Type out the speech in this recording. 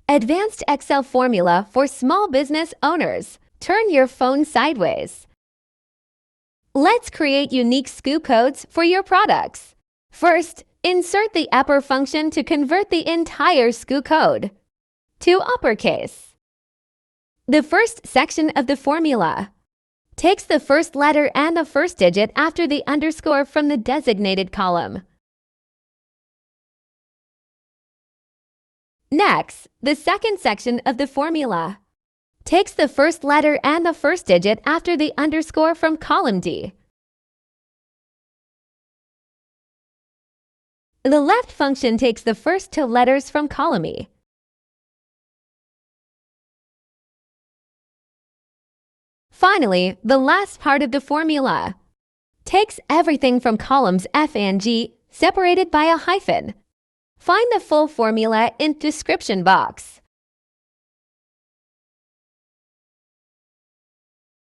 Advanced Excel formula for small business owners. Turn your phone sideways. Let's create unique SKU codes for your products. First, insert the upper function to convert the entire SKU code to uppercase. The first section of the formula takes the first letter and the first digit after the underscore from the designated column. Next, the second section of the formula takes the first letter and the first digit after the underscore from column D. The left function takes the first two letters from column E. Finally, the last part of the formula takes everything from columns F and G separated by a hyphen. Find the full formula in description box.